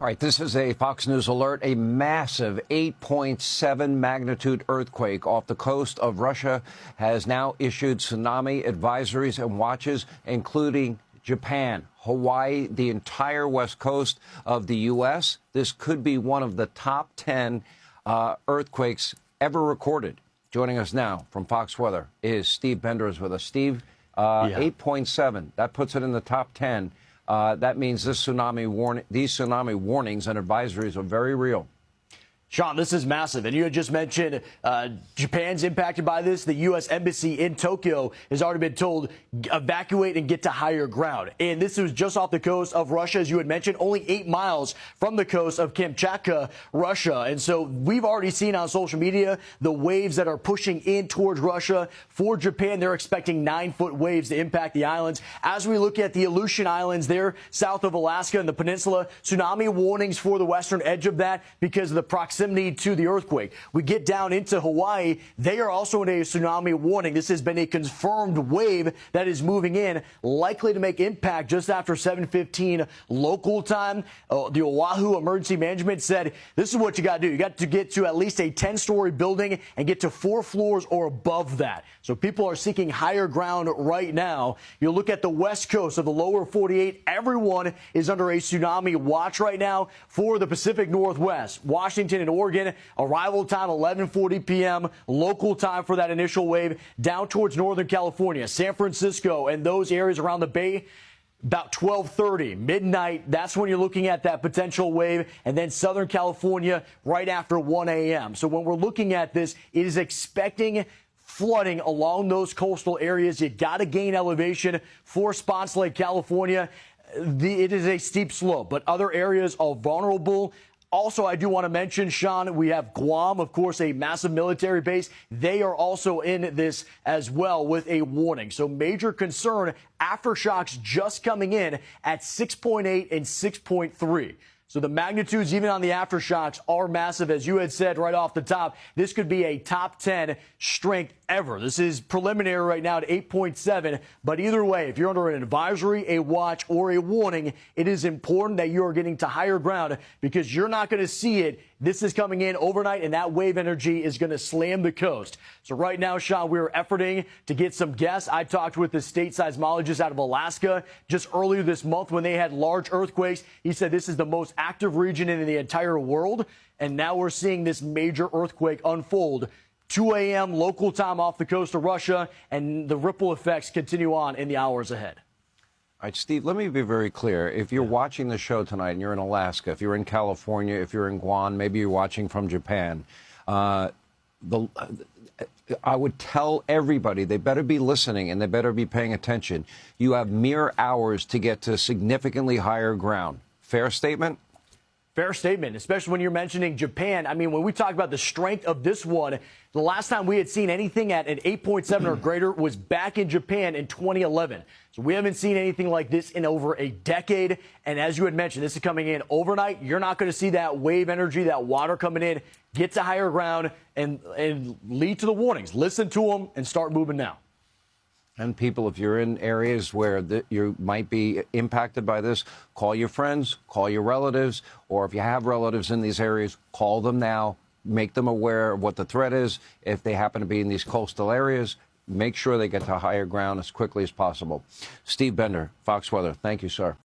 All right, this is a Fox News alert. A massive 8.7 magnitude earthquake off the coast of Russia has now issued tsunami advisories and watches, including Japan, Hawaii, the entire west coast of the U.S. This could be one of the top 10 earthquakes ever recorded. Joining us now from Fox Weather is Steve Bender is with us. Steve, 8.7, that puts it in the top 10. That means these tsunami warnings and advisories are very real. Sean, this is massive. And you had just mentioned Japan's impacted by this. The U.S. Embassy in Tokyo has already been told evacuate and get to higher ground. And this was just off the coast of Russia, as you had mentioned, only 8 miles from the coast of Kamchatka, Russia. And so we've already seen on social media the waves that are pushing in towards Russia. For Japan, they're expecting 9-foot waves to impact the islands. As we look at the Aleutian Islands there, south of Alaska and the peninsula, tsunami warnings for the western edge of that because of the proximity to the earthquake. We get down into Hawaii. They are also in a tsunami warning. This has been a confirmed wave that is moving in, likely to make impact just after 7:15 local time. The Oahu Emergency Management said this is what you got to do. You got to get to at least a 10-story building and get to 4 floors or above that. So people are seeking higher ground right now. You look at the west coast of the lower 48. Everyone is under a tsunami watch right now for the Pacific Northwest. Washington and Oregon, arrival time 11:40 p.m. local time for that initial wave. Down towards Northern California, San Francisco, and those areas around the Bay, about 12:30, midnight. That's when you're looking at that potential wave. And then Southern California right after 1 a.m. So when we're looking at this, it is expecting flooding along those coastal areas. You got to gain elevation for spots like California. It is a steep slope, but other areas are vulnerable. Also, I do want to mention, Sean, we have Guam, of course, a massive military base. They are also in this as well with a warning. So major concern, aftershocks just coming in at 6.8 and 6.3. So the magnitudes, even on the aftershocks, are massive. As you had said right off the top, this could be a top 10 strength ever. This is preliminary right now at 8.7. But either way, if you're under an advisory, a watch, or a warning, it is important that you are getting to higher ground because you're not going to see it. This is coming in overnight, and that wave energy is going to slam the coast. So right now, Sean, we're efforting to get some guests. I talked with the state seismologist out of Alaska just earlier this month when they had large earthquakes. He said this is the most active region in the entire world, and now we're seeing this major earthquake unfold. 2 a.m. local time off the coast of Russia, and the ripple effects continue on in the hours ahead. All right, Steve, let me be very clear. If you're watching the show tonight and you're in Alaska, if you're in California, if you're in Guam, maybe you're watching from Japan, I would tell everybody they better be listening and they better be paying attention. You have mere hours to get to significantly higher ground. Fair statement? Fair statement, especially when you're mentioning Japan. I mean, when we talk about the strength of this one, the last time we had seen anything at an 8.7 or greater was back in Japan in 2011. So we haven't seen anything like this in over a decade. And as you had mentioned, this is coming in overnight. You're not going to see that wave energy, that water coming in. Get to higher ground and lead to the warnings. Listen to them and start moving now. And people, if you're in areas where you might be impacted by this, call your friends, call your relatives, or if you have relatives in these areas, call them now, make them aware of what the threat is. If they happen to be in these coastal areas, make sure they get to higher ground as quickly as possible. Steve Bender, Fox Weather, thank you, sir.